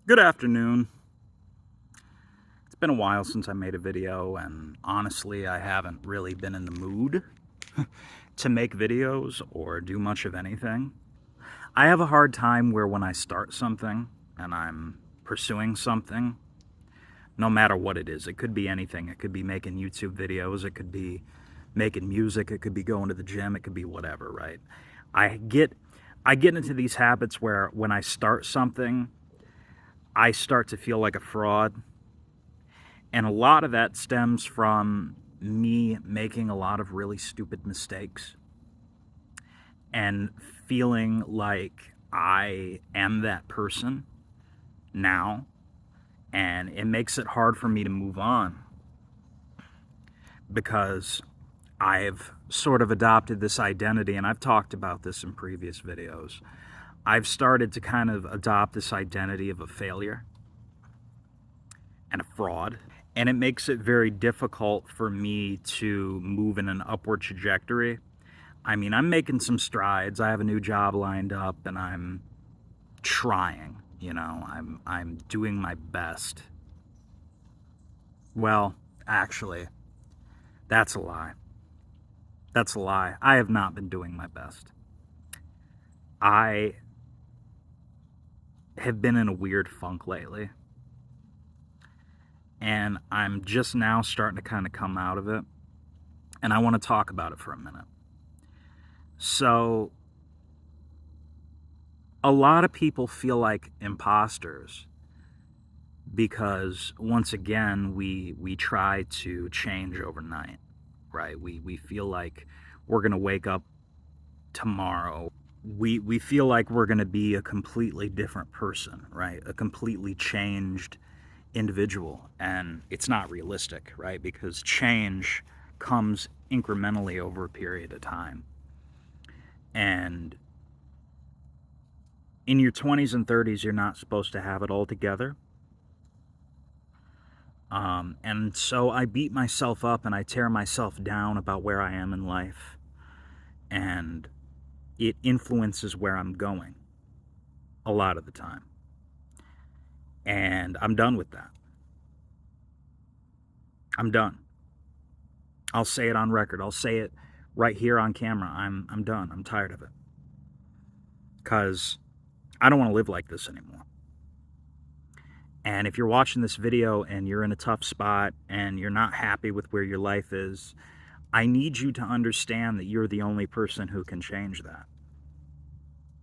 Good afternoon. It's been a while since I made a video, and honestly, I haven't really been in the mood to make videos or do much of anything. I have a hard time where when I start something and I'm pursuing something, no matter what it is, it could be anything. It could be making YouTube videos, it could be making music, it could be going to the gym, it could be whatever, right? I get I get into these habits where when I start something, I start to feel like a fraud. And a lot of that stems from me making a lot of really stupid mistakes and feeling like I am that person now. And it makes it hard for me to move on because I've sort of adopted this identity, and I've talked about this in previous videos. I've started to kind of adopt this identity of a failure and a fraud. And it makes it very difficult for me to move in an upward trajectory. I mean, I'm making some strides. I have a new job lined up and I'm trying, I'm doing my best. Well, actually, that's a lie. That's a lie. I have not been doing my best. I have been in a weird funk lately, and I'm just now starting to kind of come out of it, and I want to talk about it for a minute. So, a lot of people feel like imposters because, once again, we try to change overnight, right? We feel like we're going to wake up tomorrow. We feel like we're going to be a completely different person, right? A completely changed individual. And it's not realistic, right? Because change comes incrementally over a period of time. And in your 20s and 30s, you're not supposed to have it all together. And so I beat myself up and I tear myself down about where I am in life. And it influences where I'm going a lot of the time. And I'm done with that. I'm done. I'll say it on record. I'll say it right here on camera. I'm done. I'm tired of it. Because I don't want to live like this anymore. And if you're watching this video and you're in a tough spot and you're not happy with where your life is, I need you to understand that you're the only person who can change that.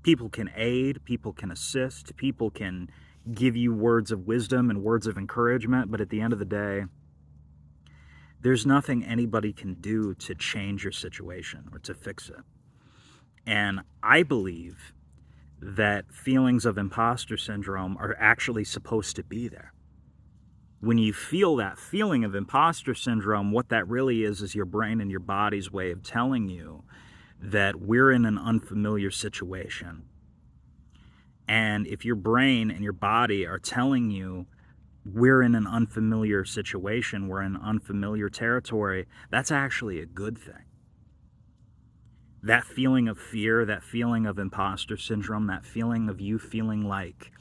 People can aid, people can assist, people can give you words of wisdom and words of encouragement, but at the end of the day, there's nothing anybody can do to change your situation or to fix it. And I believe that feelings of imposter syndrome are actually supposed to be there. When you feel that feeling of imposter syndrome, what that really is your brain and your body's way of telling you that we're in an unfamiliar situation. And if your brain and your body are telling you we're in an unfamiliar situation, we're in unfamiliar territory, that's actually a good thing. That feeling of fear, that feeling of imposter syndrome, that feeling of you feeling like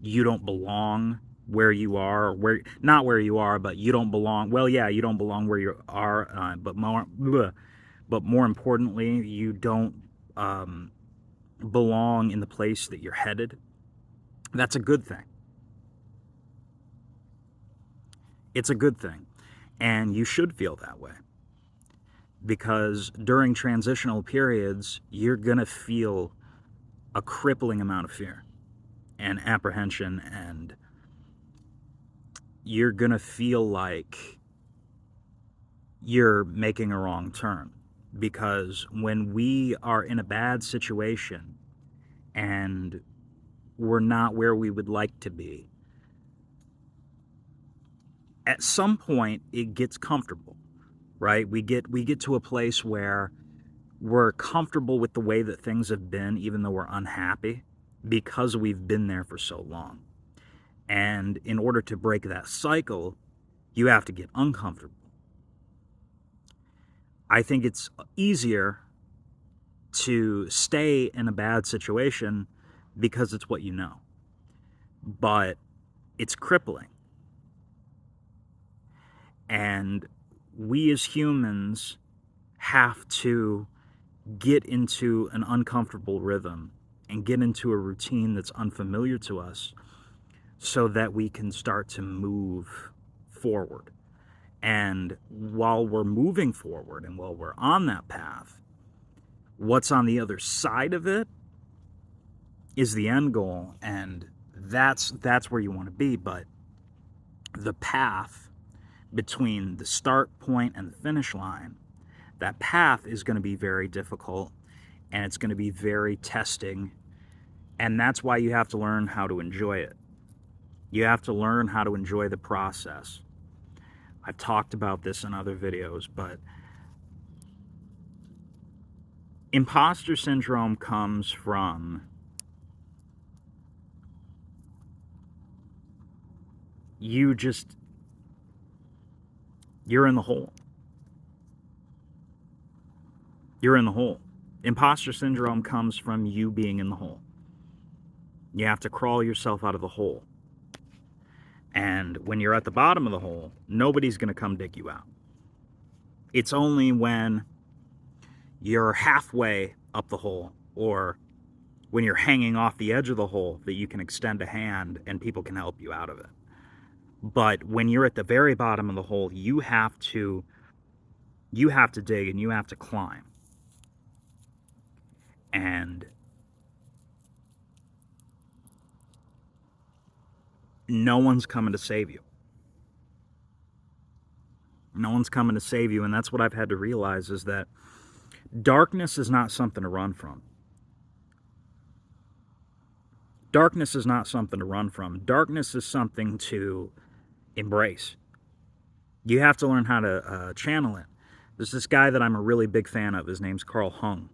you don't belong where you are, not where you are, but you don't belong. Well, yeah, you don't belong where you are, but more importantly, you don't belong in the place that you're headed. That's a good thing. It's a good thing, and you should feel that way. Because during transitional periods, you're going to feel a crippling amount of fear and apprehension, and you're going to feel like you're making a wrong turn. Because when we are in a bad situation and we're not where we would like to be, at some point it gets comfortable, right? We get to a place where we're comfortable with the way that things have been, even though we're unhappy, because we've been there for so long. And in order to break that cycle, you have to get uncomfortable. I think it's easier to stay in a bad situation because it's what you know. But it's crippling. And we as humans have to get into an uncomfortable rhythm and get into a routine that's unfamiliar to us so that we can start to move forward. And while we're moving forward and while we're on that path, what's on the other side of it is the end goal, and that's where you want to be. But the path between the start point and the finish line, that path is going to be very difficult, and it's going to be very testing, and that's why you have to learn how to enjoy it. You have to learn how to enjoy the process. I've talked about this in other videos, but imposter syndrome comes from you're in the hole. You're in the hole. Imposter syndrome comes from you being in the hole. You have to crawl yourself out of the hole. And when you're at the bottom of the hole, nobody's going to come dig you out. It's only when you're halfway up the hole or when you're hanging off the edge of the hole that you can extend a hand and people can help you out of it. But when you're at the very bottom of the hole, you have to dig and you have to climb. And no one's coming to save you. No one's coming to save you, and that's what I've had to realize, is that darkness is not something to run from. Darkness is not something to run from. Darkness is something to embrace. You have to learn how to channel it. There's this guy that I'm a really big fan of. His name's Carl Jung.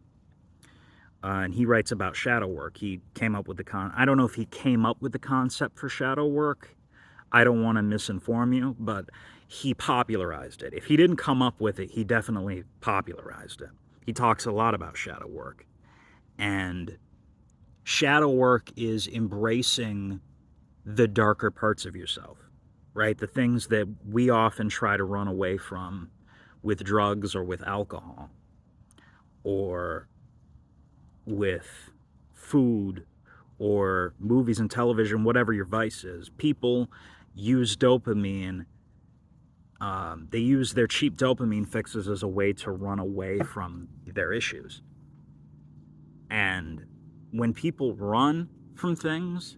And he writes about shadow work. He came up with I don't know if he came up with the concept for shadow work. I don't want to misinform you, but he popularized it. If he didn't come up with it, he definitely popularized it. He talks a lot about shadow work. And shadow work is embracing the darker parts of yourself, right? The things that we often try to run away from with drugs or with alcohol or with food or movies and television, whatever your vice is. People use dopamine. They use their cheap dopamine fixes as a way to run away from their issues. And when people run from things,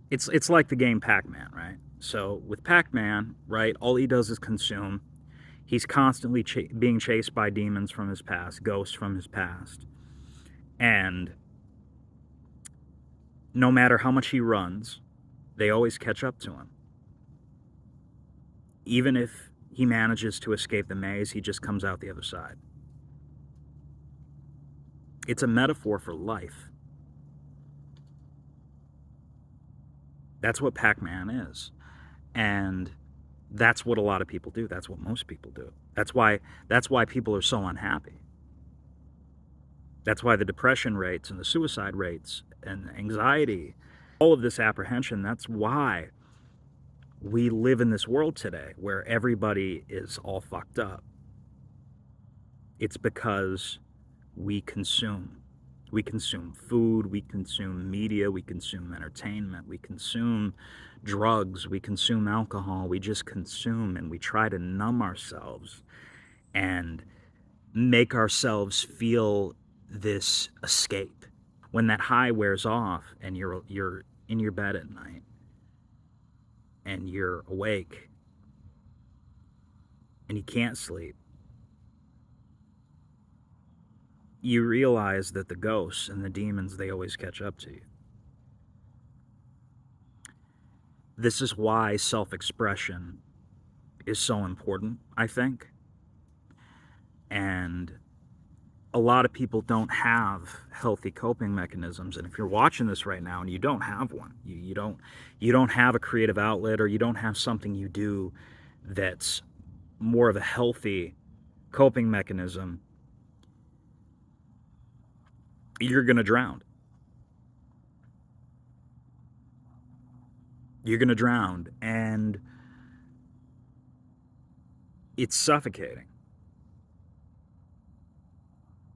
it's like the game Pac-Man, right? So with Pac-Man, right, all he does is consume. He's constantly being chased by demons from his past, ghosts from his past. And no matter how much he runs, they always catch up to him. Even if he manages to escape the maze, he just comes out the other side. It's a metaphor for life. That's what Pac-Man is. And that's what a lot of people do. That's what most people do. That's why people are so unhappy. That's why the depression rates and the suicide rates and anxiety, all of this apprehension, that's why we live in this world today where everybody is all fucked up. It's because we consume. We consume food, we consume media, we consume entertainment, we consume drugs, we consume alcohol. We just consume, and we try to numb ourselves and make ourselves feel this escape. When that high wears off and you're in your bed at night and you're awake and you can't sleep, you realize that the ghosts and the demons, they always catch up to you. This is why self-expression is so important, I think. And a lot of people don't have healthy coping mechanisms. And if you're watching this right now and you don't have one, you don't have a creative outlet, or you don't have something you do that's more of a healthy coping mechanism, you're going to drown. You're going to drown, and it's suffocating.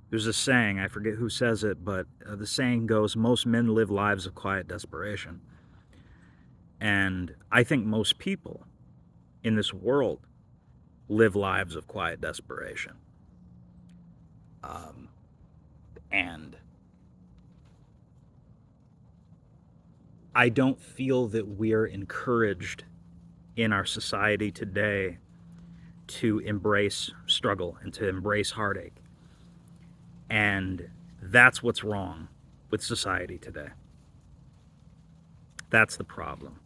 There's a saying, I forget who says it, but the saying goes, most men live lives of quiet desperation. And I think most people in this world live lives of quiet desperation. And I don't feel that we're encouraged in our society today to embrace struggle and to embrace heartache. And that's what's wrong with society today. That's the problem.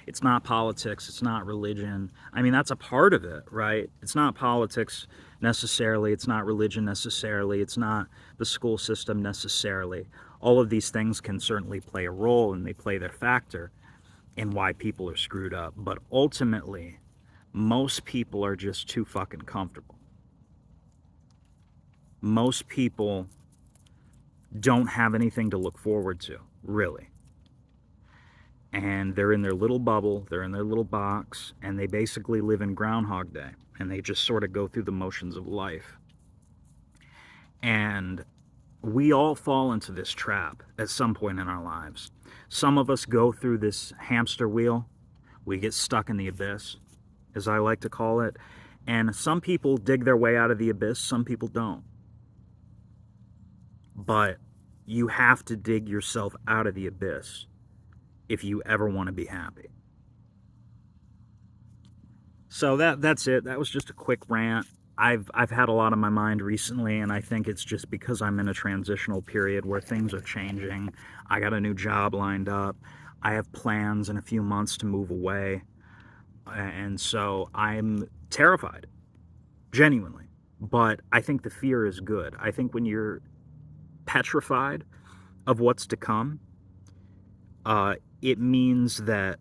It's not politics, it's not religion. I mean, that's a part of it, right? It's not politics necessarily, it's not religion necessarily, it's not the school system necessarily. All of these things can certainly play a role, and they play their factor in why people are screwed up. But ultimately, most people are just too fucking comfortable. Most people don't have anything to look forward to, really. And they're in their little bubble, they're in their little box, and they basically live in Groundhog Day, and they just sort of go through the motions of life. And we all fall into this trap at some point in our lives. Some of us go through this hamster wheel. We get stuck in the abyss, as I like to call it. And some people dig their way out of the abyss, some people don't. But you have to dig yourself out of the abyss if you ever want to be happy. So that's it. That was just a quick rant. I've had a lot on my mind recently, and I think it's just because I'm in a transitional period where things are changing. I got a new job lined up. I have plans in a few months to move away. And so I'm terrified, genuinely. But I think the fear is good. I think when you're petrified of what's to come, it means that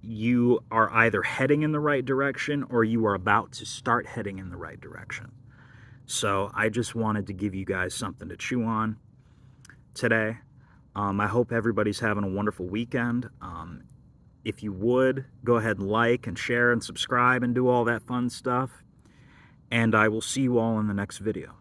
you are either heading in the right direction or you are about to start heading in the right direction. So I just wanted to give you guys something to chew on today. I hope everybody's having a wonderful weekend. If you would, go ahead and like and share and subscribe and do all that fun stuff. And I will see you all in the next video.